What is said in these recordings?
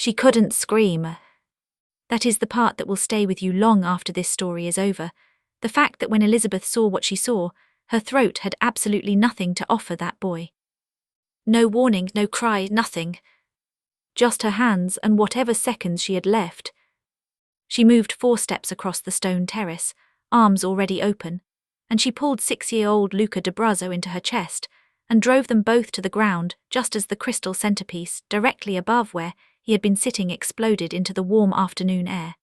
She couldn't scream. That is the part that will stay with you long after this story is over. The fact that when Elizabeth saw what she saw, her throat had absolutely nothing to offer that boy. No warning, no cry, nothing. Just her hands and whatever seconds she had left. She moved 4 steps across the stone terrace, arms already open, and she pulled 6-year-old Luca d'Abrazo into her chest and drove them both to the ground just as the crystal centerpiece directly above where he had been sitting exploded into the warm afternoon air.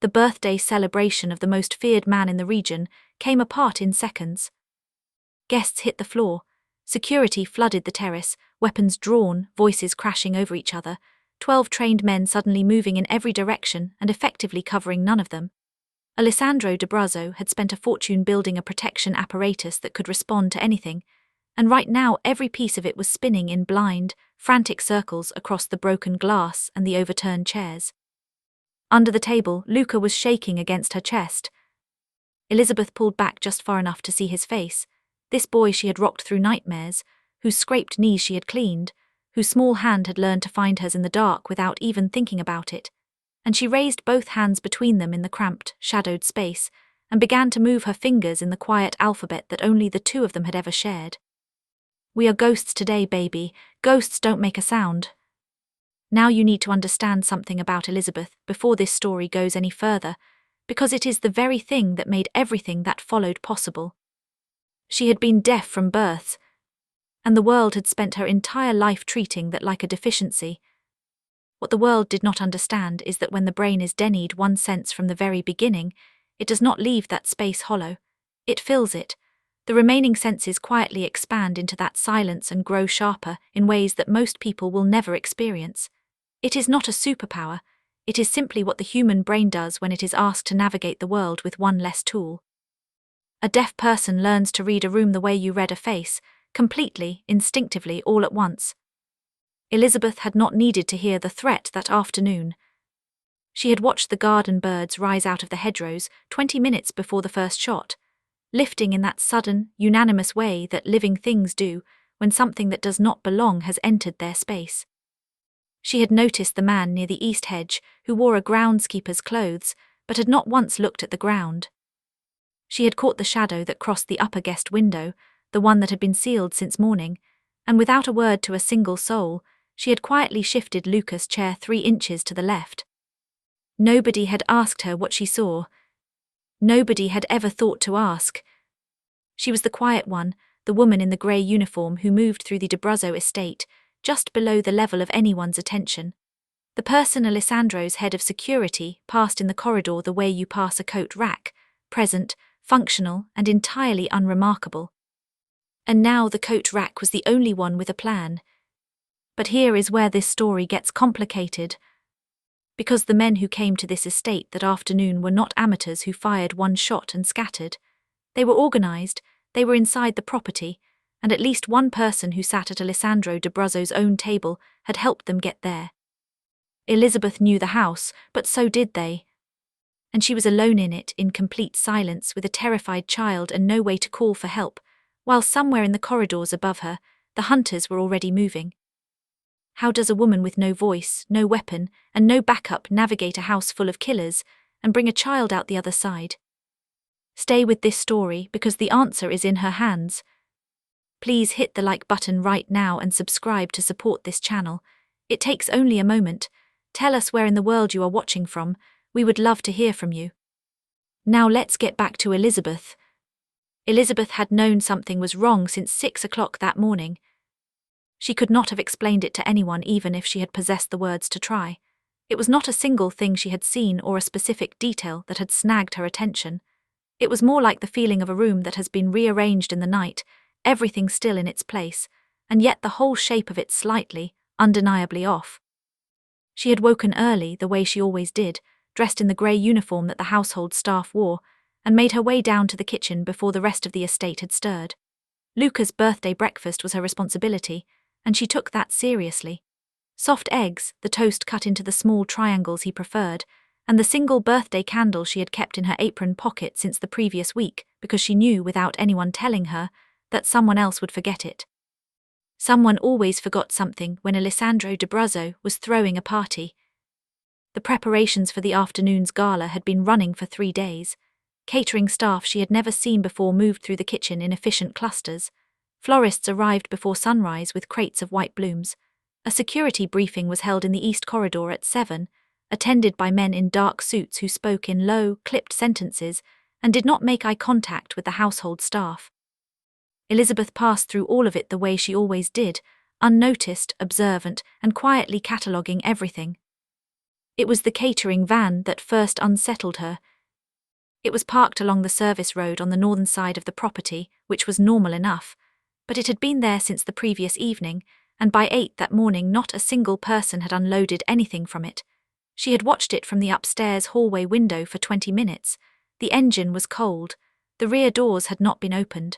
The birthday celebration of the most feared man in the region came apart in seconds. Guests hit the floor, security flooded the terrace, weapons drawn, voices crashing over each other, 12 trained men suddenly moving in every direction and effectively covering none of them. Alessandro d'Abrazo had spent a fortune building a protection apparatus that could respond to anything, and right now every piece of it was spinning in blind, frantic circles across the broken glass and the overturned chairs. Under the table, Luca was shaking against her chest. Elizabeth pulled back just far enough to see his face, this boy she had rocked through nightmares, whose scraped knees she had cleaned, whose small hand had learned to find hers in the dark without even thinking about it, and she raised both hands between them in the cramped, shadowed space and began to move her fingers in the quiet alphabet that only the 2 of them had ever shared. "We are ghosts today, baby. Ghosts don't make a sound." Now you need to understand something about Elizabeth before this story goes any further, because it is the very thing that made everything that followed possible. She had been deaf from birth, and the world had spent her entire life treating that like a deficiency. What the world did not understand is that when the brain is denied one sense from the very beginning, it does not leave that space hollow. It fills it. The remaining senses quietly expand into that silence and grow sharper in ways that most people will never experience. It is not a superpower, it is simply what the human brain does when it is asked to navigate the world with one less tool. A deaf person learns to read a room the way you read a face, completely, instinctively, all at once. Elizabeth had not needed to hear the threat that afternoon. She had watched the garden birds rise out of the hedgerows 20 minutes before the first shot, lifting in that sudden, unanimous way that living things do when something that does not belong has entered their space. She had noticed the man near the east hedge who wore a groundskeeper's clothes but had not once looked at the ground. She had caught the shadow that crossed the upper guest window, the one that had been sealed since morning, and without a word to a single soul, she had quietly shifted Luca's chair 3 inches to the left. Nobody had asked her what she saw. Nobody had ever thought to ask. She was the quiet one, the woman in the grey uniform who moved through the d'Abrazo estate, just below the level of anyone's attention. The person Alessandro's head of security passed in the corridor the way you pass a coat rack, present, functional, and entirely unremarkable. And now the coat rack was the only one with a plan. But here is where this story gets complicated. Because the men who came to this estate that afternoon were not amateurs who fired one shot and scattered. They were organised, they were inside the property, and at least one person who sat at Alessandro d'Abrazo's own table had helped them get there. Elizabeth knew the house, but so did they. And she was alone in it, in complete silence, with a terrified child and no way to call for help, while somewhere in the corridors above her, the hunters were already moving. How does a woman with no voice, no weapon, and no backup navigate a house full of killers and bring a child out the other side? Stay with this story because the answer is in her hands. Please hit the like button right now and subscribe to support this channel. It takes only a moment. Tell us where in the world you are watching from. We would love to hear from you. Now let's get back to Elizabeth. Elizabeth had known something was wrong since 6 o'clock that morning. She could not have explained it to anyone even if she had possessed the words to try. It was not a single thing she had seen or a specific detail that had snagged her attention. It was more like the feeling of a room that has been rearranged in the night, everything still in its place, and yet the whole shape of it slightly, undeniably off. She had woken early, the way she always did, dressed in the grey uniform that the household staff wore, and made her way down to the kitchen before the rest of the estate had stirred. Luca's birthday breakfast was her responsibility, and she took that seriously. Soft eggs, the toast cut into the small triangles he preferred, and the single birthday candle she had kept in her apron pocket since the previous week because she knew, without anyone telling her, that someone else would forget it. Someone always forgot something when Alessandro de Bruzzo was throwing a party. The preparations for the afternoon's gala had been running for 3 days. Catering staff she had never seen before moved through the kitchen in efficient clusters. Florists arrived before sunrise with crates of white blooms. A security briefing was held in the East Corridor at 7, attended by men in dark suits who spoke in low, clipped sentences and did not make eye contact with the household staff. Elizabeth passed through all of it the way she always did, unnoticed, observant, and quietly cataloguing everything. It was the catering van that first unsettled her. It was parked along the service road on the northern side of the property, which was normal enough, but it had been there since the previous evening, and by 8 that morning not a single person had unloaded anything from it. She had watched it from the upstairs hallway window for 20 minutes. The engine was cold, the rear doors had not been opened,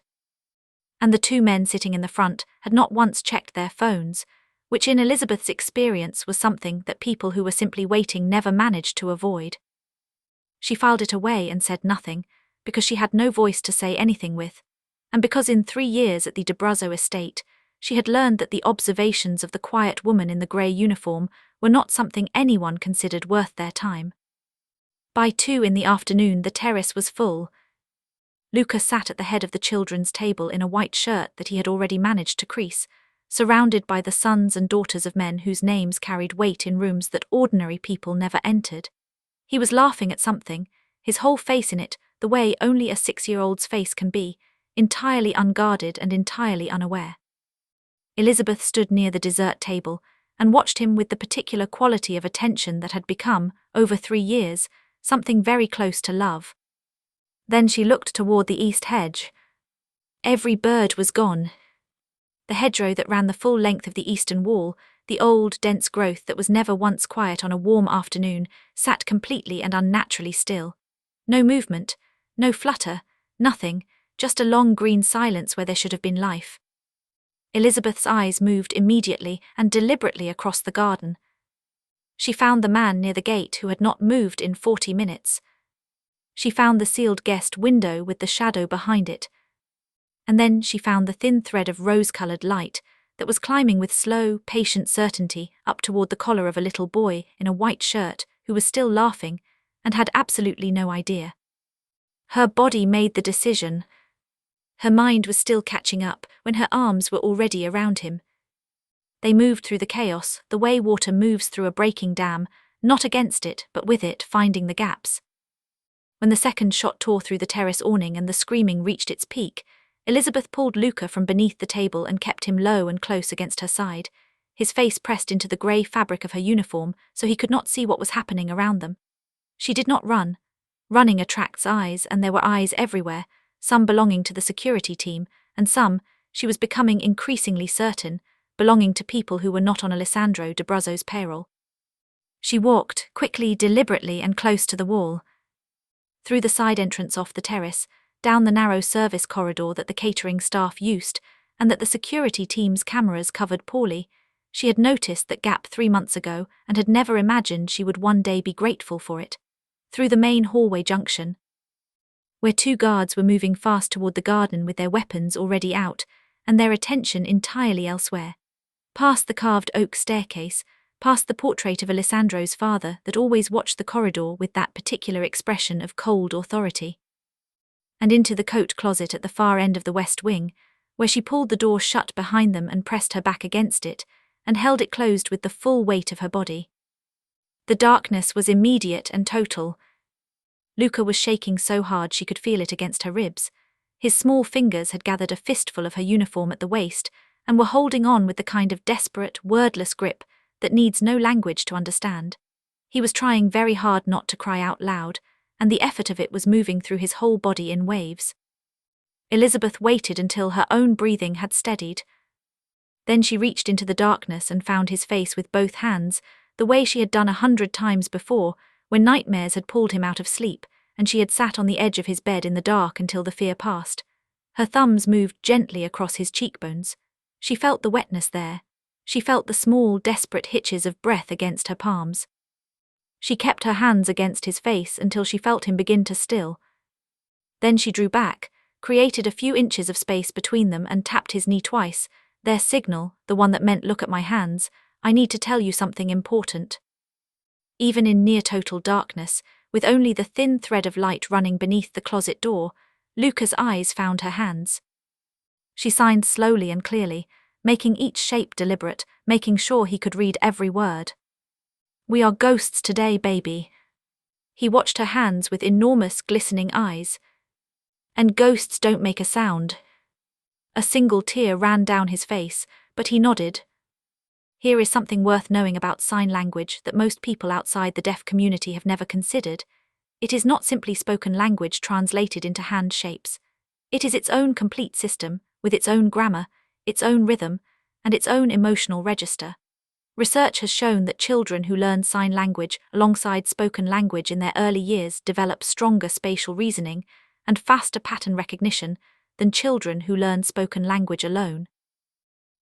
and the 2 men sitting in the front had not once checked their phones, which in Elizabeth's experience was something that people who were simply waiting never managed to avoid. She filed it away and said nothing, because she had no voice to say anything with, and because in 3 years at the de Bruzzo estate, she had learned that the observations of the quiet woman in the grey uniform were not something anyone considered worth their time. By 2 in the afternoon the terrace was full. Luca sat at the head of the children's table in a white shirt that he had already managed to crease, surrounded by the sons and daughters of men whose names carried weight in rooms that ordinary people never entered. He was laughing at something, his whole face in it, the way only a 6-year-old's face can be, entirely unguarded and entirely unaware. Elizabeth stood near the dessert table and watched him with the particular quality of attention that had become, over 3 years, something very close to love. Then she looked toward the east hedge. Every bird was gone. The hedgerow that ran the full length of the eastern wall, the old, dense growth that was never once quiet on a warm afternoon, sat completely and unnaturally still. No movement, no flutter, nothing, just a long green silence where there should have been life. Elizabeth's eyes moved immediately and deliberately across the garden. She found the man near the gate who had not moved in 40 minutes. She found the sealed guest window with the shadow behind it. And then she found the thin thread of rose-coloured light that was climbing with slow, patient certainty up toward the collar of a little boy in a white shirt who was still laughing and had absolutely no idea. Her body made the decision. Her mind was still catching up when her arms were already around him. They moved through the chaos, the way water moves through a breaking dam, not against it, but with it, finding the gaps. When the second shot tore through the terrace awning and the screaming reached its peak, Elizabeth pulled Luca from beneath the table and kept him low and close against her side, his face pressed into the grey fabric of her uniform so he could not see what was happening around them. She did not run. Running attracts eyes, and there were eyes everywhere, some belonging to the security team, and some, she was becoming increasingly certain, belonging to people who were not on Alessandro de Bruzzo's payroll. She walked, quickly, deliberately, and close to the wall. Through the side entrance off the terrace, down the narrow service corridor that the catering staff used, and that the security team's cameras covered poorly, she had noticed that gap 3 months ago and had never imagined she would one day be grateful for it. Through the main hallway junction, where 2 guards were moving fast toward the garden with their weapons already out, and their attention entirely elsewhere. Past the carved oak staircase, past the portrait of Alessandro's father that always watched the corridor with that particular expression of cold authority, and into the coat closet at the far end of the west wing, where she pulled the door shut behind them and pressed her back against it, and held it closed with the full weight of her body. The darkness was immediate and total. Luca was shaking so hard she could feel it against her ribs. His small fingers had gathered a fistful of her uniform at the waist, and were holding on with the kind of desperate, wordless grip that needs no language to understand. He was trying very hard not to cry out loud, and the effort of it was moving through his whole body in waves. Elizabeth waited until her own breathing had steadied. Then she reached into the darkness and found his face with both hands, the way she had done 100 times before, when nightmares had pulled him out of sleep, and she had sat on the edge of his bed in the dark until the fear passed. Her thumbs moved gently across his cheekbones. She felt the wetness there. She felt the small, desperate hitches of breath against her palms. She kept her hands against his face until she felt him begin to still. Then she drew back, created a few inches of space between them and tapped his knee twice, Their signal, the one that meant look at my hands, I need to tell you something important. Even in near-total darkness, with only the thin thread of light running beneath the closet door, Luca's eyes found her hands. She signed slowly and clearly, making each shape deliberate, making sure he could read every word. We are ghosts today, baby. He watched her hands with enormous, glistening eyes. And ghosts don't make a sound. A single tear ran down his face, but he nodded. Here is something worth knowing about sign language that most people outside the deaf community have never considered. It is not simply spoken language translated into hand shapes. It is its own complete system, with its own grammar, its own rhythm, and its own emotional register. Research has shown that children who learn sign language alongside spoken language in their early years develop stronger spatial reasoning and faster pattern recognition than children who learn spoken language alone.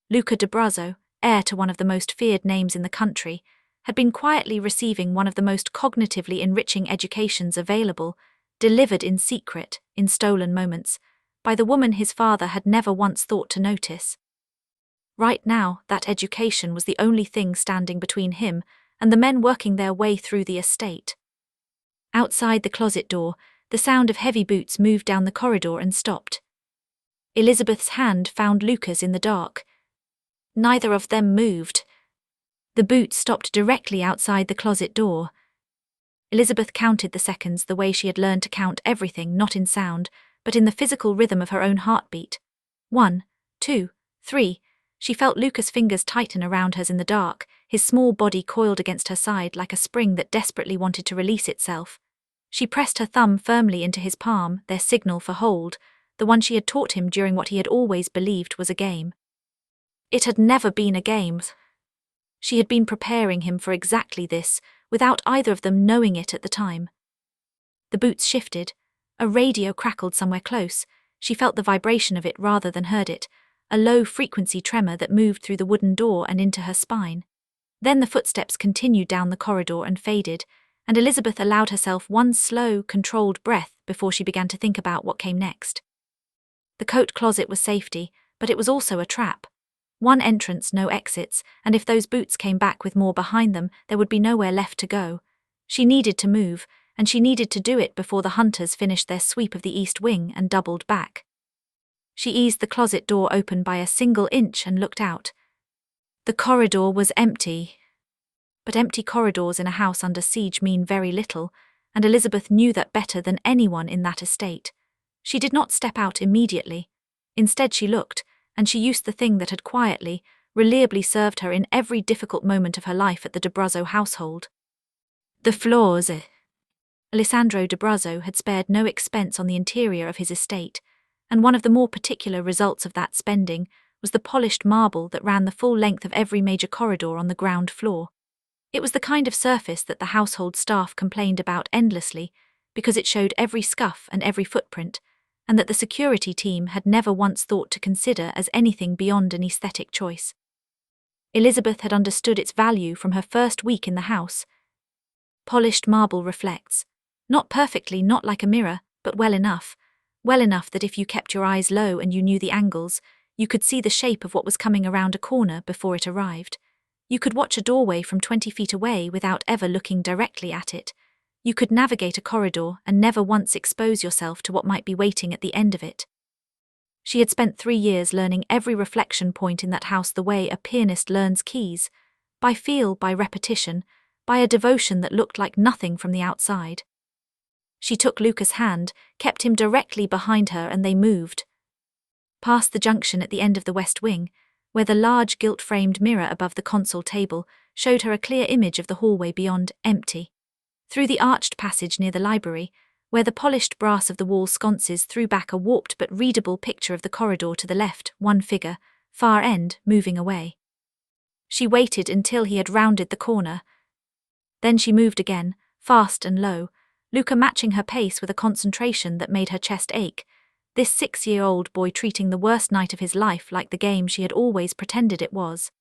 Luca D'Abrazo, heir to one of the most feared names in the country, had been quietly receiving one of the most cognitively enriching educations available, delivered in secret, in stolen moments, by the woman his father had never once thought to notice. Right now, that education was the only thing standing between him and the men working their way through the estate. Outside the closet door, the sound of heavy boots moved down the corridor and stopped. Elizabeth's hand found Luca's in the dark. Neither of them moved. The boots stopped directly outside the closet door. Elizabeth counted the seconds the way she had learned to count everything, not in sound, but in the physical rhythm of her own heartbeat. 1, 2, 3. She felt Luca's fingers tighten around hers in the dark, his small body coiled against her side like a spring that desperately wanted to release itself. She pressed her thumb firmly into his palm, their signal for hold, the one she had taught him during what he had always believed was a game. It had never been a game. She had been preparing him for exactly this, without either of them knowing it at the time. The boots shifted. A radio crackled somewhere close. She felt the vibration of it rather than heard it, a low-frequency tremor that moved through the wooden door and into her spine. Then the footsteps continued down the corridor and faded, and Elizabeth allowed herself one slow, controlled breath before she began to think about what came next. The coat closet was safety, but it was also a trap. One entrance, no exits, and if those boots came back with more behind them, there would be nowhere left to go. She needed to move, and she needed to do it before the hunters finished their sweep of the east wing and doubled back. She eased the closet door open by a single inch and looked out. The corridor was empty. But empty corridors in a house under siege mean very little, and Elizabeth knew that better than anyone in that estate. She did not step out immediately. Instead she looked, and she used the thing that had quietly, reliably served her in every difficult moment of her life at the D'Abrazo household. The floors. Alessandro D'Abrazo had spared no expense on the interior of his estate, and one of the more particular results of that spending was the polished marble that ran the full length of every major corridor on the ground floor. It was the kind of surface that the household staff complained about endlessly, because it showed every scuff and every footprint, and that the security team had never once thought to consider as anything beyond an aesthetic choice. Elizabeth had understood its value from her first week in the house. Polished marble reflects, not perfectly, not like a mirror, but well enough that if you kept your eyes low and you knew the angles, you could see the shape of what was coming around a corner before it arrived. You could watch a doorway from 20 feet away without ever looking directly at it. You could navigate a corridor and never once expose yourself to what might be waiting at the end of it. She had spent 3 years learning every reflection point in that house the way a pianist learns keys, by feel, by repetition, by a devotion that looked like nothing from the outside. She took Luca's hand, kept him directly behind her, and they moved. Past the junction at the end of the west wing, where the large gilt-framed mirror above the console table showed her a clear image of the hallway beyond, empty. Through the arched passage near the library, where the polished brass of the wall sconces threw back a warped but readable picture of the corridor to the left, one figure, far end, moving away. She waited until he had rounded the corner. Then she moved again, fast and low, Luca matching her pace with a concentration that made her chest ache, this 6-year-old boy treating the worst night of his life like the game she had always pretended it was.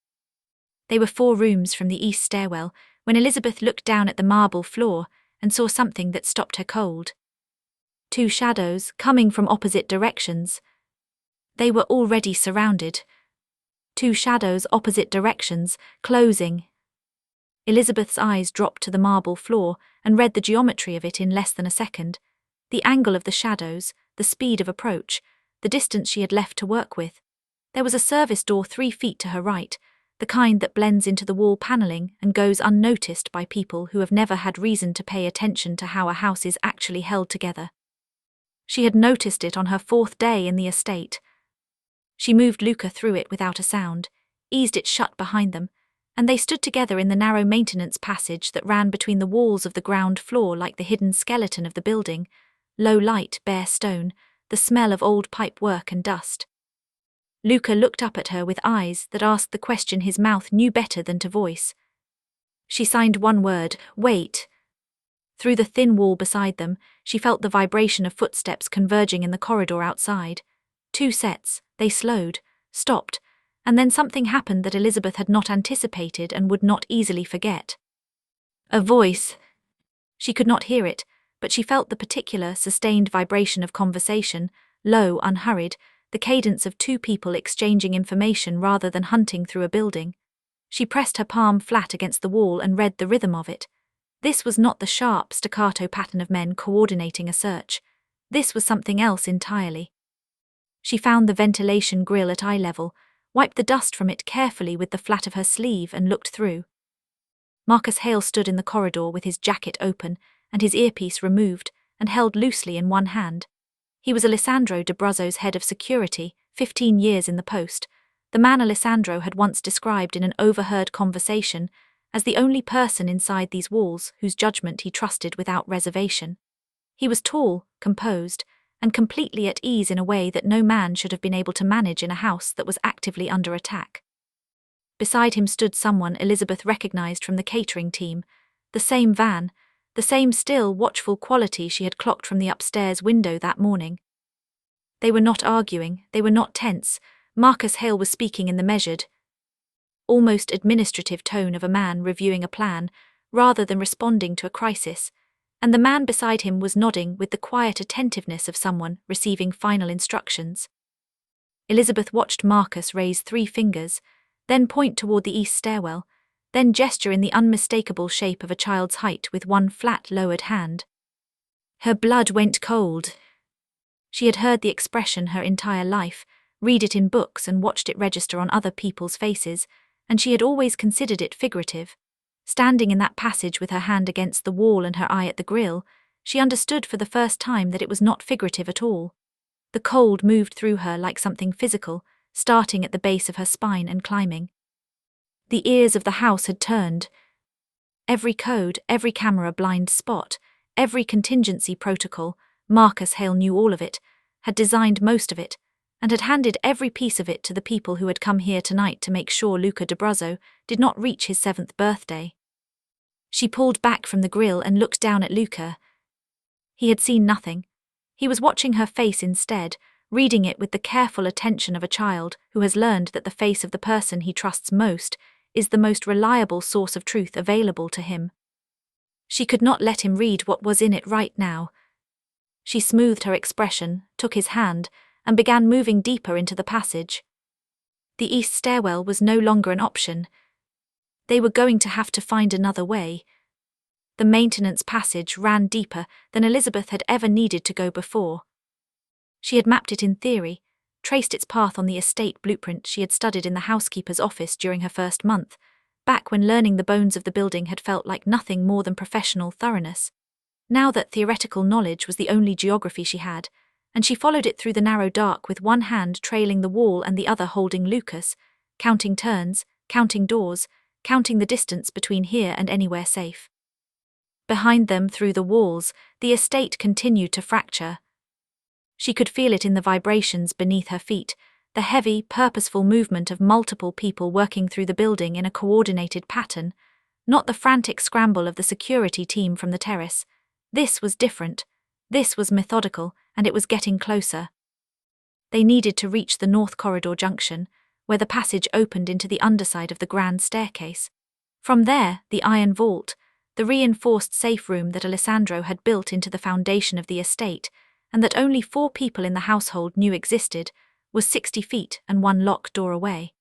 They were 4 rooms from the east stairwell when Elizabeth looked down at the marble floor and saw something that stopped her cold. 2 shadows, coming from opposite directions. They were already surrounded. Two shadows opposite directions, closing. Elizabeth's eyes dropped to the marble floor and read the geometry of it in less than a second. The angle of the shadows, the speed of approach, the distance she had left to work with. There was a service door 3 feet to her right, the kind that blends into the wall paneling and goes unnoticed by people who have never had reason to pay attention to how a house is actually held together. She had noticed it on her 4th day in the estate. She moved Luca through it without a sound, eased it shut behind them, and they stood together in the narrow maintenance passage that ran between the walls of the ground floor like the hidden skeleton of the building, low light, bare stone, the smell of old pipe work and dust. Luca looked up at her with eyes that asked the question his mouth knew better than to voice. She signed one word, wait. Through the thin wall beside them, she felt the vibration of footsteps converging in the corridor outside. 2 sets, they slowed, stopped, and then something happened that Elizabeth had not anticipated and would not easily forget. A voice. She could not hear it, but she felt the particular, sustained vibration of conversation, low, unhurried, the cadence of 2 people exchanging information rather than hunting through a building. She pressed her palm flat against the wall and read the rhythm of it. This was not the sharp, staccato pattern of men coordinating a search. This was something else entirely. She found the ventilation grill at eye level, wiped the dust from it carefully with the flat of her sleeve and looked through. Marcus Hale stood in the corridor with his jacket open and his earpiece removed and held loosely in one hand. He was Alessandro de Bruzzo's head of security, 15 years in the post, the man Alessandro had once described in an overheard conversation as the only person inside these walls whose judgment he trusted without reservation. He was tall, composed, and completely at ease in a way that no man should have been able to manage in a house that was actively under attack. Beside him stood someone Elizabeth recognized from the catering team, the same van, the same still, watchful quality she had clocked from the upstairs window that morning. They were not arguing, they were not tense. Marcus Hale was speaking in the measured, almost administrative tone of a man reviewing a plan, rather than responding to a crisis, and the man beside him was nodding with the quiet attentiveness of someone receiving final instructions. Elizabeth watched Marcus raise 3 fingers, then point toward the east stairwell, then gesture in the unmistakable shape of a child's height with one flat lowered hand. Her blood went cold. She had heard the expression her entire life, read it in books and watched it register on other people's faces, and she had always considered it figurative. Standing in that passage with her hand against the wall and her eye at the grill, she understood for the first time that it was not figurative at all. The cold moved through her like something physical, starting at the base of her spine and climbing. The ears of the house had turned. Every code, every camera blind spot, every contingency protocol, Marcus Hale knew all of it, had designed most of it, and had handed every piece of it to the people who had come here tonight to make sure Luca de Bruzzo did not reach his 7th birthday. She pulled back from the grill and looked down at Luca. He had seen nothing. He was watching her face instead, reading it with the careful attention of a child who has learned that the face of the person he trusts most is the most reliable source of truth available to him. She could not let him read what was in it right now. She smoothed her expression, took his hand, and began moving deeper into the passage. The east stairwell was no longer an option. They were going to have to find another way. The maintenance passage ran deeper than Elizabeth had ever needed to go before. She had mapped it in theory, traced its path on the estate blueprint she had studied in the housekeeper's office during her first month, back when learning the bones of the building had felt like nothing more than professional thoroughness. Now that theoretical knowledge was the only geography she had, and she followed it through the narrow dark with one hand trailing the wall and the other holding Lucas, counting turns, counting doors, counting the distance between here and anywhere safe. Behind them, through the walls, the estate continued to fracture. She could feel it in the vibrations beneath her feet, the heavy, purposeful movement of multiple people working through the building in a coordinated pattern, not the frantic scramble of the security team from the terrace. This was different. This was methodical, and it was getting closer. They needed to reach the North Corridor junction, where the passage opened into the underside of the grand staircase. From there, the iron vault, the reinforced safe room that Alessandro had built into the foundation of the estate, and that only 4 people in the household knew existed, was 60 feet and 1 locked door away.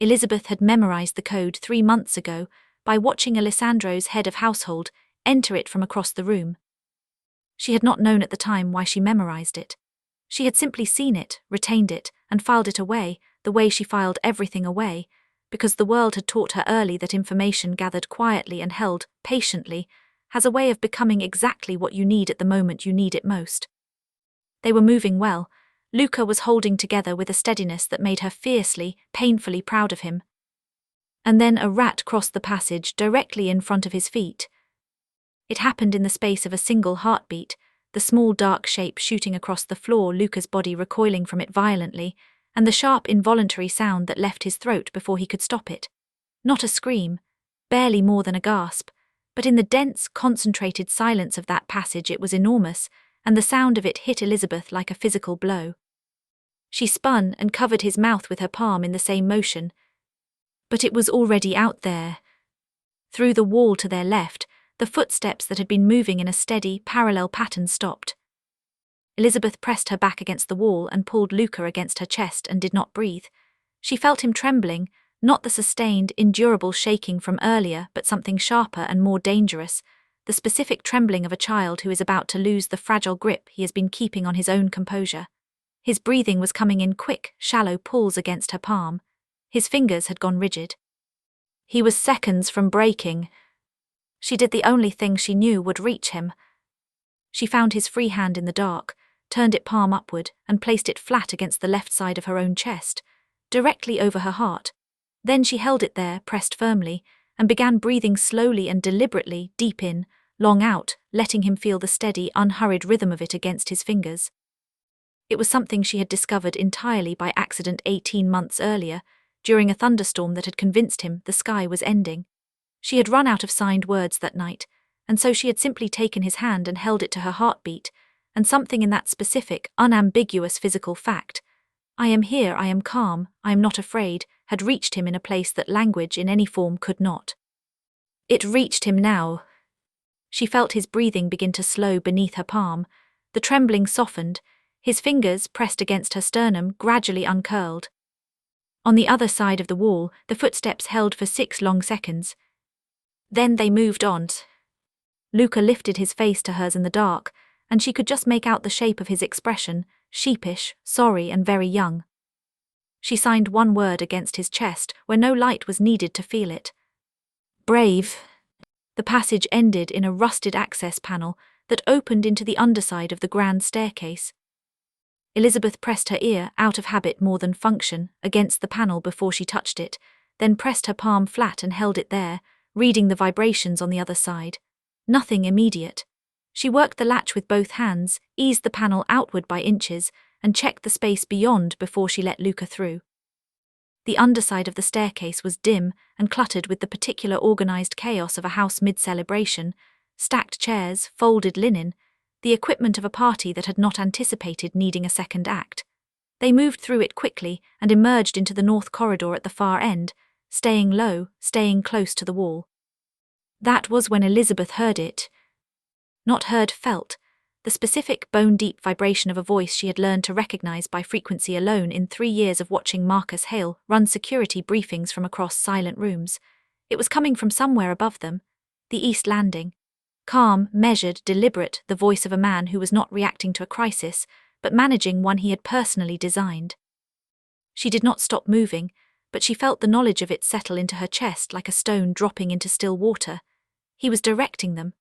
Elizabeth had memorized the code 3 months ago by watching Alessandro's head of household enter it from across the room. She had not known at the time why she memorized it. She had simply seen it, retained it, and filed it away, the way she filed everything away, because the world had taught her early that information gathered quietly and held patiently has a way of becoming exactly what you need at the moment you need it most. They were moving well. Luca was holding together with a steadiness that made her fiercely, painfully proud of him. And then a rat crossed the passage directly in front of his feet. It happened in the space of a single heartbeat, the small dark shape shooting across the floor, Luca's body recoiling from it violently, and the sharp involuntary sound that left his throat before he could stop it. Not a scream, barely more than a gasp, but in the dense, concentrated silence of that passage it was enormous, and the sound of it hit Elizabeth like a physical blow. She spun and covered his mouth with her palm in the same motion. But it was already out there. Through the wall to their left, the footsteps that had been moving in a steady, parallel pattern stopped. Elizabeth pressed her back against the wall and pulled Luca against her chest and did not breathe. She felt him trembling, not the sustained, endurable shaking from earlier, but something sharper and more dangerous, the specific trembling of a child who is about to lose the fragile grip he has been keeping on his own composure. His breathing was coming in quick, shallow pulls against her palm. His fingers had gone rigid. He was seconds from breaking. She did the only thing she knew would reach him. She found his free hand in the dark, turned it palm upward, and placed it flat against the left side of her own chest, directly over her heart. Then she held it there, pressed firmly, and began breathing slowly and deliberately, deep in, long out, letting him feel the steady, unhurried rhythm of it against his fingers. It was something she had discovered entirely by accident 18 months earlier, during a thunderstorm that had convinced him the sky was ending. She had run out of signed words that night, and so she had simply taken his hand and held it to her heartbeat, and something in that specific, unambiguous physical fact, "I am here, I am calm, I am not afraid," had reached him in a place that language in any form could not. It reached him now. She felt his breathing begin to slow beneath her palm. The trembling softened. His fingers, pressed against her sternum, gradually uncurled. On the other side of the wall, the footsteps held for 6 long seconds. Then they moved on. Luca lifted his face to hers in the dark, and she could just make out the shape of his expression, sheepish, sorry, and very young. She signed one word against his chest, where no light was needed to feel it. Brave. The passage ended in a rusted access panel that opened into the underside of the grand staircase. Elizabeth pressed her ear, out of habit more than function, against the panel before she touched it, then pressed her palm flat and held it there, reading the vibrations on the other side. Nothing immediate. She worked the latch with both hands, eased the panel outward by inches, and checked the space beyond before she let Luca through. The underside of the staircase was dim and cluttered with the particular organized chaos of a house mid-celebration, stacked chairs, folded linen, the equipment of a party that had not anticipated needing a second act. They moved through it quickly and emerged into the north corridor at the far end, staying low, staying close to the wall. That was when Elizabeth heard it. Not heard, felt. The specific bone-deep vibration of a voice she had learned to recognize by frequency alone in 3 years of watching Marcus Hale run security briefings from across silent rooms. It was coming from somewhere above them, the East Landing. Calm, measured, deliberate, the voice of a man who was not reacting to a crisis, but managing one he had personally designed. She did not stop moving, but she felt the knowledge of it settle into her chest like a stone dropping into still water. He was directing them.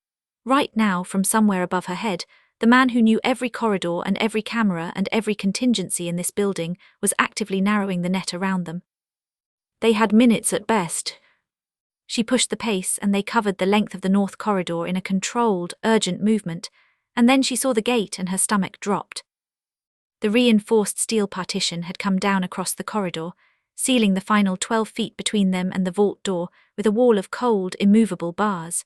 Right now, from somewhere above her head, the man who knew every corridor and every camera and every contingency in this building was actively narrowing the net around them. They had minutes at best. She pushed the pace and they covered the length of the north corridor in a controlled, urgent movement, and then she saw the gate and her stomach dropped. The reinforced steel partition had come down across the corridor, sealing the final 12 feet between them and the vault door with a wall of cold, immovable bars.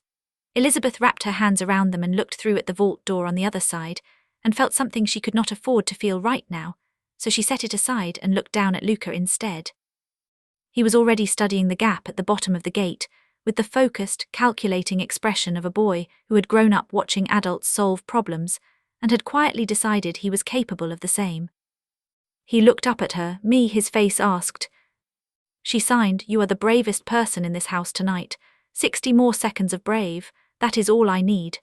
Elizabeth wrapped her hands around them and looked through at the vault door on the other side, and felt something she could not afford to feel right now, so she set it aside and looked down at Luca instead. He was already studying the gap at the bottom of the gate, with the focused, calculating expression of a boy who had grown up watching adults solve problems, and had quietly decided he was capable of the same. He looked up at her, his face asked. She signed, "You are the bravest person in this house tonight. 60 more seconds of brave, that is all I need."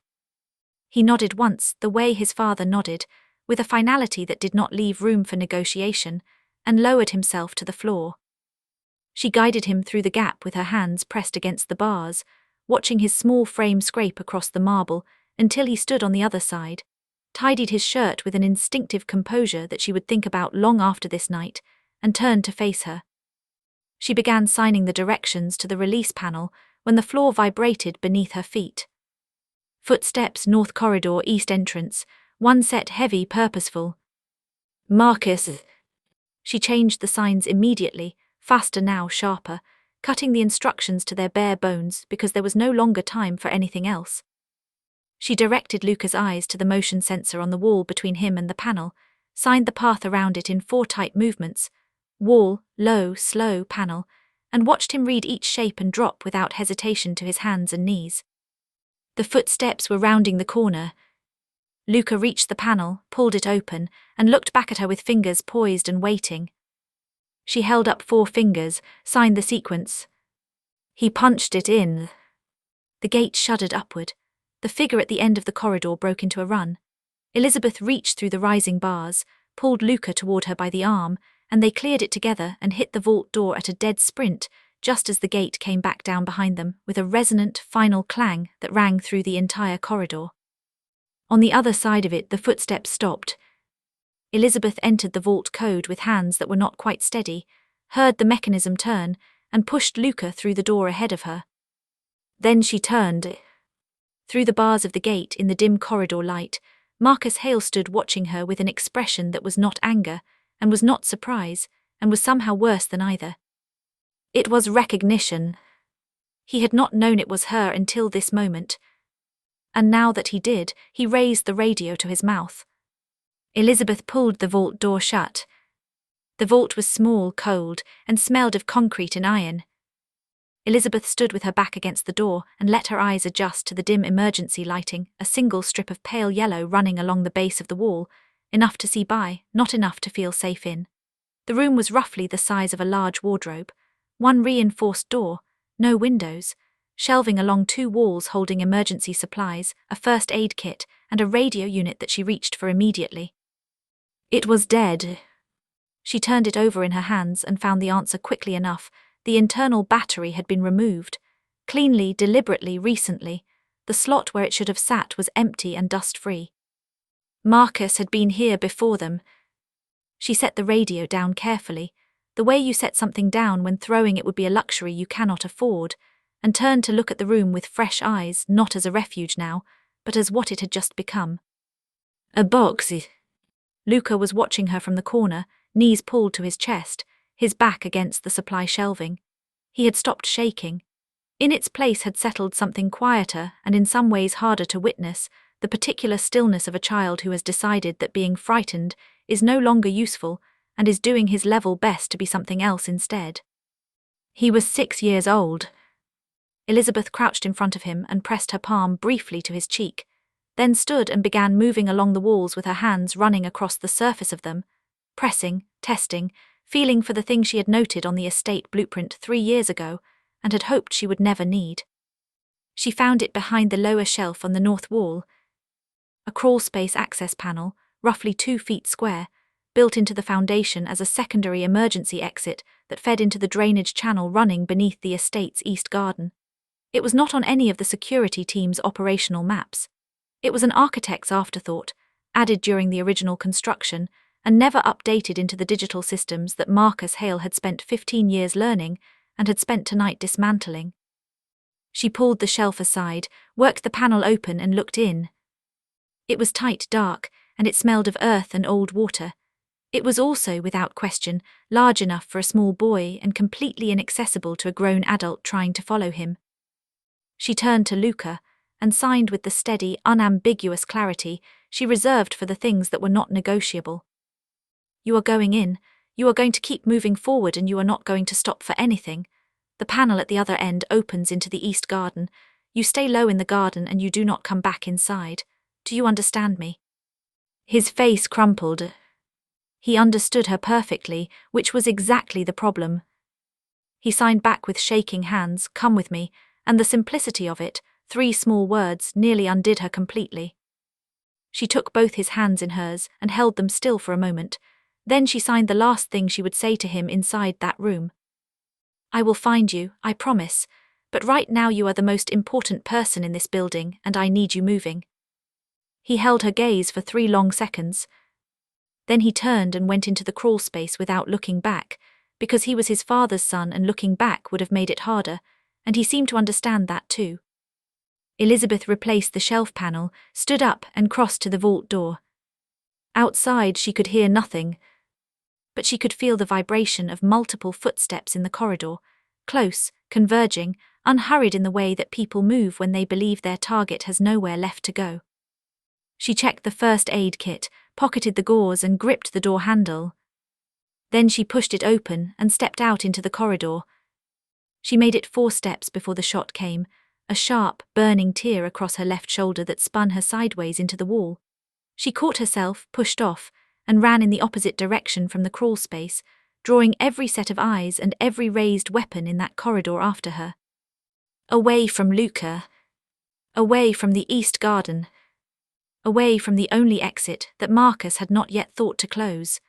He nodded once, the way his father nodded, with a finality that did not leave room for negotiation, and lowered himself to the floor. She guided him through the gap with her hands pressed against the bars, watching his small frame scrape across the marble until he stood on the other side, tidied his shirt with an instinctive composure that she would think about long after this night, and turned to face her. She began signing the directions to the release panel when the floor vibrated beneath her feet. Footsteps, north corridor, east entrance, one set, heavy, purposeful. "Marcus." She changed the signs immediately, faster now, sharper, cutting the instructions to their bare bones because there was no longer time for anything else. She directed Luca's eyes to the motion sensor on the wall between him and the panel, signed the path around it in 4 tight movements: wall, low, slow, panel, and watched him read each shape and drop without hesitation to his hands and knees. The footsteps were rounding the corner. Luca reached the panel, pulled it open, and looked back at her with fingers poised and waiting. She held up 4 fingers, signed the sequence. He punched it in. The gate shuddered upward. The figure at the end of the corridor broke into a run. Elizabeth reached through the rising bars, pulled Luca toward her by the arm, and they cleared it together and hit the vault door at a dead sprint, just as the gate came back down behind them with a resonant, final clang that rang through the entire corridor. On the other side of it, the footsteps stopped. Elizabeth entered the vault code with hands that were not quite steady, heard the mechanism turn, and pushed Luca through the door ahead of her. Then she turned. Through the bars of the gate in the dim corridor light, Marcus Hale stood watching her with an expression that was not anger, and was not surprise, and was somehow worse than either. It was recognition. He had not known it was her until this moment. And now that he did, he raised the radio to his mouth. Elizabeth pulled the vault door shut. The vault was small, cold, and smelled of concrete and iron. Elizabeth stood with her back against the door and let her eyes adjust to the dim emergency lighting, a single strip of pale yellow running along the base of the wall, enough to see by, not enough to feel safe in. The room was roughly the size of a large wardrobe, one reinforced door, no windows, shelving along 2 walls holding emergency supplies, a first aid kit, and a radio unit that she reached for immediately. It was dead. She turned it over in her hands and found the answer quickly enough. The internal battery had been removed, cleanly, deliberately, recently. The slot where it should have sat was empty and dust-free. Marcus had been here before them. She set the radio down carefully, the way you set something down when throwing it would be a luxury you cannot afford, and turned to look at the room with fresh eyes, not as a refuge now, but as what it had just become. A box. Luca was watching her from the corner, knees pulled to his chest, his back against the supply shelving. He had stopped shaking. In its place had settled something quieter and in some ways harder to witness, the particular stillness of a child who has decided that being frightened is no longer useful and is doing his level best to be something else instead. He was 6 years old. Elizabeth crouched in front of him and pressed her palm briefly to his cheek, then stood and began moving along the walls with her hands running across the surface of them, pressing, testing, feeling for the thing she had noted on the estate blueprint 3 years ago and had hoped she would never need. She found it behind the lower shelf on the north wall, a crawlspace access panel, roughly 2 feet square, built into the foundation as a secondary emergency exit that fed into the drainage channel running beneath the estate's east garden. It was not on any of the security team's operational maps. It was an architect's afterthought, added during the original construction, and never updated into the digital systems that Marcus Hale had spent 15 years learning and had spent tonight dismantling. She pulled the shelf aside, worked the panel open and looked in. It was tight, dark, and it smelled of earth and old water. It was also, without question, large enough for a small boy and completely inaccessible to a grown adult trying to follow him. She turned to Luca and signed with the steady, unambiguous clarity she reserved for the things that were not negotiable. You are going in, you are going to keep moving forward, and you are not going to stop for anything. The panel at the other end opens into the east garden. You stay low in the garden and you do not come back inside. Do you understand me? His face crumpled. He understood her perfectly, which was exactly the problem. He signed back with shaking hands, "Come with me," and the simplicity of it, 3 small words, nearly undid her completely. She took both his hands in hers and held them still for a moment. Then she signed the last thing she would say to him inside that room. "I will find you, I promise, but right now you are the most important person in this building and I need you moving." He held her gaze for 3 long seconds. Then he turned and went into the crawl space without looking back, because he was his father's son and looking back would have made it harder, and he seemed to understand that too. Elizabeth replaced the shelf panel, stood up and crossed to the vault door. Outside she could hear nothing, but she could feel the vibration of multiple footsteps in the corridor, close, converging, unhurried in the way that people move when they believe their target has nowhere left to go. She checked the first aid kit, pocketed the gauze and gripped the door handle. Then she pushed it open and stepped out into the corridor. She made it 4 steps before the shot came, a sharp, burning tear across her left shoulder that spun her sideways into the wall. She caught herself, pushed off, and ran in the opposite direction from the crawl space, drawing every set of eyes and every raised weapon in that corridor after her. Away from Luca. Away from the East Garden. Away from the only exit that Marcus had not yet thought to close.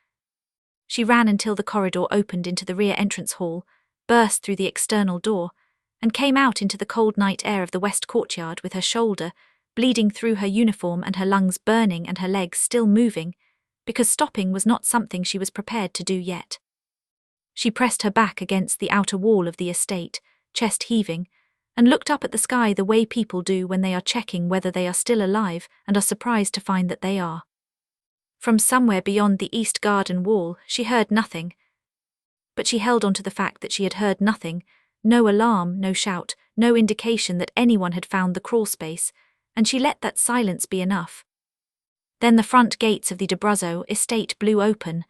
She ran until the corridor opened into the rear entrance hall, burst through the external door, and came out into the cold night air of the west courtyard with her shoulder bleeding through her uniform and her lungs burning and her legs still moving, because stopping was not something she was prepared to do yet. She pressed her back against the outer wall of the estate, chest heaving, and looked up at the sky the way people do when they are checking whether they are still alive and are surprised to find that they are. From somewhere beyond the East Garden wall, she heard nothing. But she held on to the fact that she had heard nothing, no alarm, no shout, no indication that anyone had found the crawl space, and she let that silence be enough. Then the front gates of the D'Abruzzo estate blew open.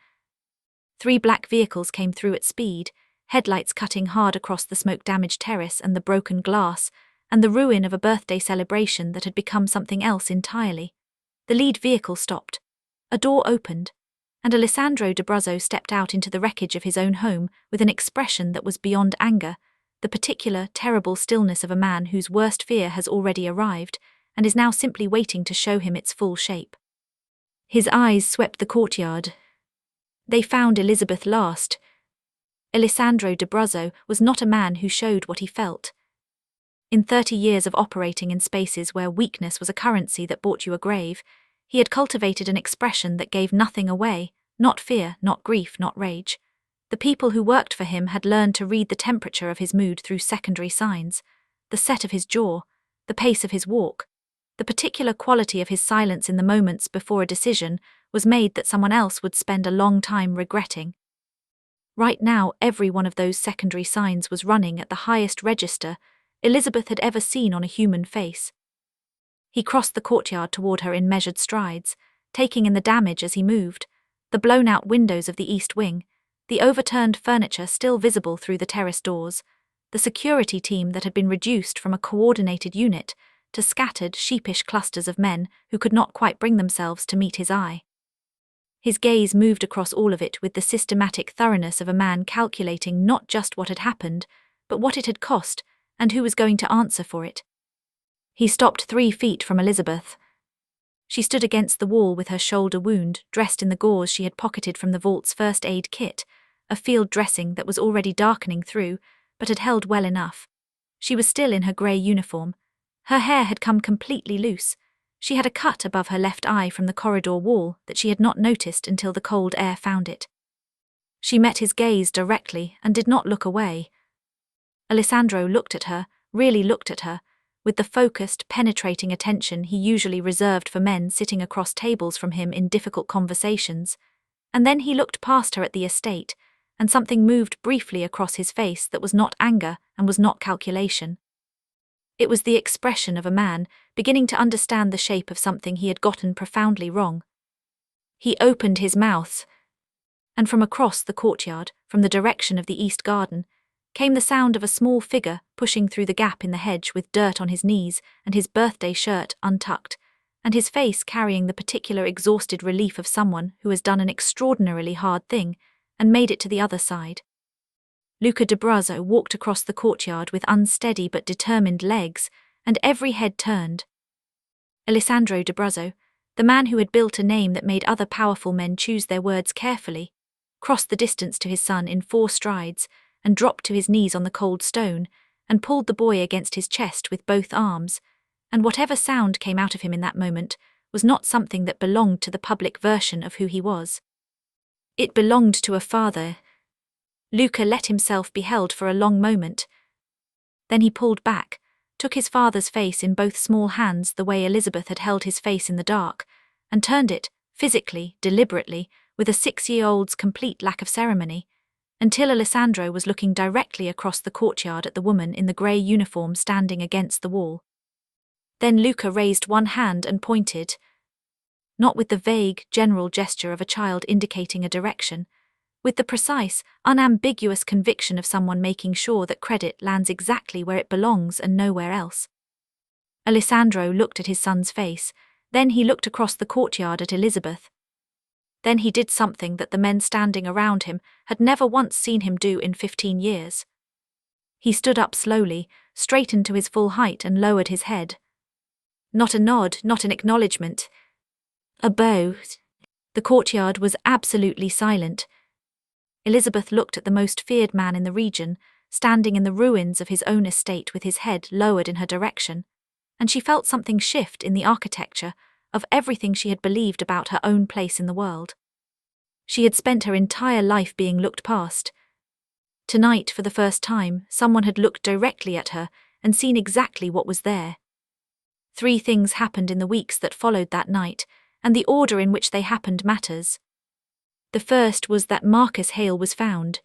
3 black vehicles came through at speed, headlights cutting hard across the smoke-damaged terrace and the broken glass, and the ruin of a birthday celebration that had become something else entirely. The lead vehicle stopped. A door opened, and Alessandro D'Abruzzo stepped out into the wreckage of his own home with an expression that was beyond anger, the particular, terrible stillness of a man whose worst fear has already arrived and is now simply waiting to show him its full shape. His eyes swept the courtyard. They found Elizabeth last. Alessandro D'Abruzzo was not a man who showed what he felt. In 30 years of operating in spaces where weakness was a currency that bought you a grave, he had cultivated an expression that gave nothing away, not fear, not grief, not rage. The people who worked for him had learned to read the temperature of his mood through secondary signs, the set of his jaw, the pace of his walk. The particular quality of his silence in the moments before a decision was made that someone else would spend a long time regretting. Right now, every one of those secondary signs was running at the highest register Elizabeth had ever seen on a human face. He crossed the courtyard toward her in measured strides, taking in the damage as he moved, the blown-out windows of the east wing, the overturned furniture still visible through the terrace doors, the security team that had been reduced from a coordinated unit to scattered, sheepish clusters of men who could not quite bring themselves to meet his eye. His gaze moved across all of it with the systematic thoroughness of a man calculating not just what had happened, but what it had cost, and who was going to answer for it. He stopped 3 feet from Elizabeth. She stood against the wall with her shoulder wound, dressed in the gauze she had pocketed from the vault's first aid kit, a field dressing that was already darkening through, but had held well enough. She was still in her grey uniform. Her hair had come completely loose. She had a cut above her left eye from the corridor wall that she had not noticed until the cold air found it. She met his gaze directly and did not look away. Alessandro looked at her, really looked at her, with the focused, penetrating attention he usually reserved for men sitting across tables from him in difficult conversations, and then he looked past her at the estate, and something moved briefly across his face that was not anger and was not calculation. It was the expression of a man beginning to understand the shape of something he had gotten profoundly wrong. He opened his mouth, and from across the courtyard, from the direction of the East Garden, came the sound of a small figure pushing through the gap in the hedge with dirt on his knees and his birthday shirt untucked, and his face carrying the particular exhausted relief of someone who has done an extraordinarily hard thing and made it to the other side. Luca de Brazzo walked across the courtyard with unsteady but determined legs, and every head turned. Alessandro de Brazzo, the man who had built a name that made other powerful men choose their words carefully, crossed the distance to his son in 4 strides, and dropped to his knees on the cold stone, and pulled the boy against his chest with both arms, and whatever sound came out of him in that moment was not something that belonged to the public version of who he was. It belonged to a father. Luca let himself be held for a long moment. Then he pulled back, took his father's face in both small hands the way Elizabeth had held his face in the dark, and turned it, physically, deliberately, with a 6-year-old's complete lack of ceremony, until Alessandro was looking directly across the courtyard at the woman in the grey uniform standing against the wall. Then Luca raised one hand and pointed, not with the vague, general gesture of a child indicating a direction, with the precise, unambiguous conviction of someone making sure that credit lands exactly where it belongs and nowhere else. Alessandro looked at his son's face, then he looked across the courtyard at Elizabeth. Then he did something that the men standing around him had never once seen him do in 15 years. He stood up slowly, straightened to his full height and lowered his head. Not a nod, not an acknowledgement. A bow. The courtyard was absolutely silent. Elizabeth looked at the most feared man in the region, standing in the ruins of his own estate with his head lowered in her direction, and she felt something shift in the architecture of everything she had believed about her own place in the world. She had spent her entire life being looked past. Tonight, for the first time, someone had looked directly at her and seen exactly what was there. 3 things happened in the weeks that followed that night, and the order in which they happened matters. The first was that Marcus Hale was found.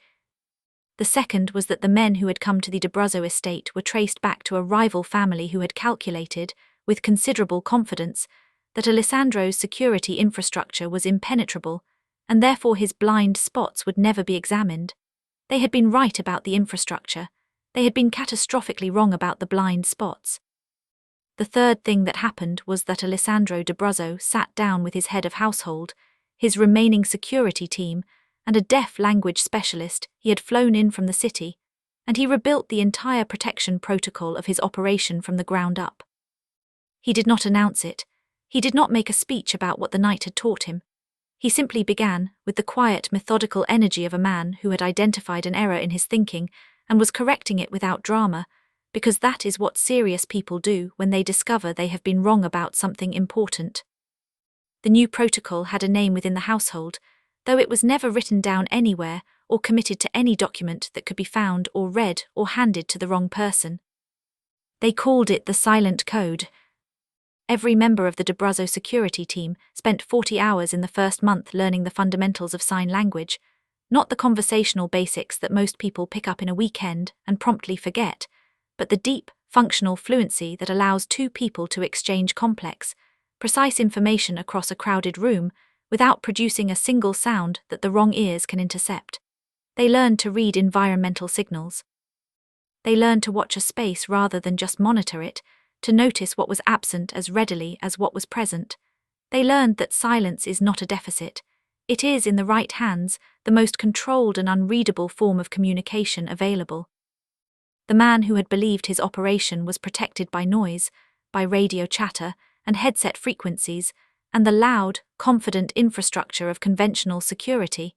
The second was that the men who had come to the de Brazzo estate were traced back to a rival family who had calculated, with considerable confidence, that Alessandro's security infrastructure was impenetrable, and therefore his blind spots would never be examined. They had been right about the infrastructure. They had been catastrophically wrong about the blind spots. The third thing that happened was that Alessandro de Brazzo sat down with his head of household, his remaining security team, and a deaf language specialist he had flown in from the city, and he rebuilt the entire protection protocol of his operation from the ground up. He did not announce it. He did not make a speech about what the night had taught him. He simply began, with the quiet, methodical energy of a man who had identified an error in his thinking and was correcting it without drama, because that is what serious people do when they discover they have been wrong about something important. The new protocol had a name within the household, though it was never written down anywhere or committed to any document that could be found or read or handed to the wrong person. They called it the Silent Code. Every member of the de Brazzo security team spent 40 hours in the first month learning the fundamentals of sign language, not the conversational basics that most people pick up in a weekend and promptly forget, but the deep, functional fluency that allows 2 people to exchange complex, precise information across a crowded room without producing a single sound that the wrong ears can intercept. They learned to read environmental signals. They learned to watch a space rather than just monitor it, to notice what was absent as readily as what was present. They learned that silence is not a deficit. It is, in the right hands, the most controlled and unreadable form of communication available. The man who had believed his operation was protected by noise, by radio chatter and headset frequencies, and the loud, confident infrastructure of conventional security,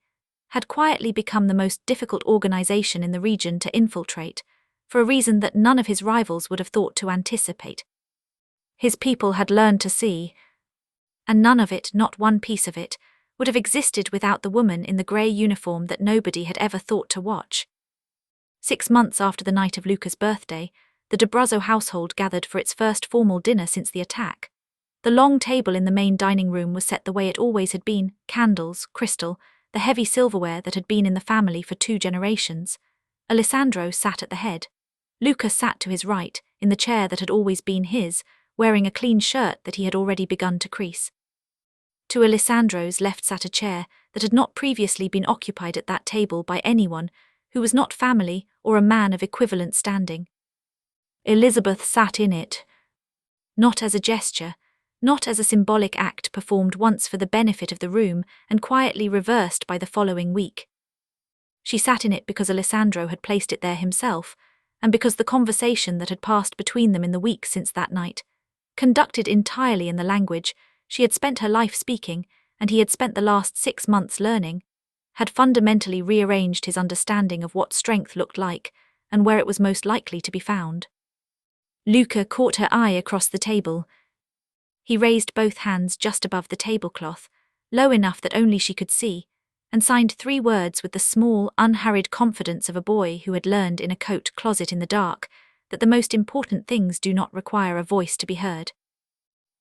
had quietly become the most difficult organization in the region to infiltrate, for a reason that none of his rivals would have thought to anticipate. His people had learned to see, and none of it, not one piece of it, would have existed without the woman in the grey uniform that nobody had ever thought to watch. 6 months after the night of Luca's birthday, the de Brazzo household gathered for its first formal dinner since the attack. The long table in the main dining room was set the way it always had been: candles, crystal, the heavy silverware that had been in the family for 2 generations. Alessandro sat at the head. Luca sat to his right, in the chair that had always been his, wearing a clean shirt that he had already begun to crease. To Alessandro's left sat a chair that had not previously been occupied at that table by anyone who was not family or a man of equivalent standing. Elizabeth sat in it. Not as a gesture, not as a symbolic act performed once for the benefit of the room and quietly reversed by the following week. She sat in it because Alessandro had placed it there himself, and because the conversation that had passed between them in the week since that night, conducted entirely in the language she had spent her life speaking and he had spent the last 6 months learning, had fundamentally rearranged his understanding of what strength looked like and where it was most likely to be found. Luca caught her eye across the table. He raised both hands just above the tablecloth, low enough that only she could see, and signed 3 words with the small, unhurried confidence of a boy who had learned in a coat closet in the dark that the most important things do not require a voice to be heard.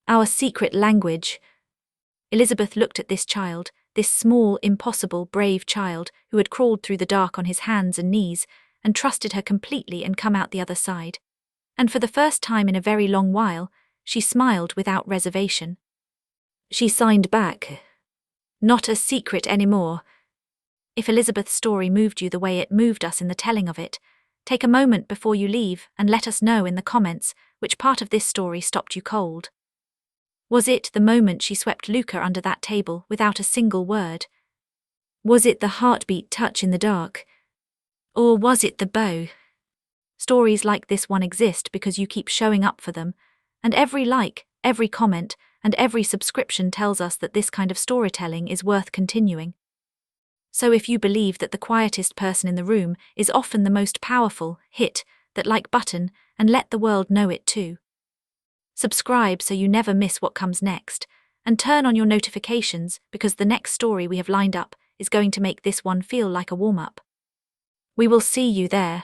Our secret language. Elizabeth looked at this child, this small, impossible, brave child who had crawled through the dark on his hands and knees and trusted her completely and come out the other side. And for the first time in a very long while, she smiled without reservation. She signed back. Not a secret anymore. If Elizabeth's story moved you the way it moved us in the telling of it, take a moment before you leave and let us know in the comments which part of this story stopped you cold. Was it the moment she swept Luca under that table without a single word? Was it the heartbeat touch in the dark? Or was it the bow? Stories like this one exist because you keep showing up for them, and every like, every comment, and every subscription tells us that this kind of storytelling is worth continuing. So if you believe that the quietest person in the room is often the most powerful, hit that like button and let the world know it too. Subscribe so you never miss what comes next, and turn on your notifications because the next story we have lined up is going to make this one feel like a warm-up. We will see you there.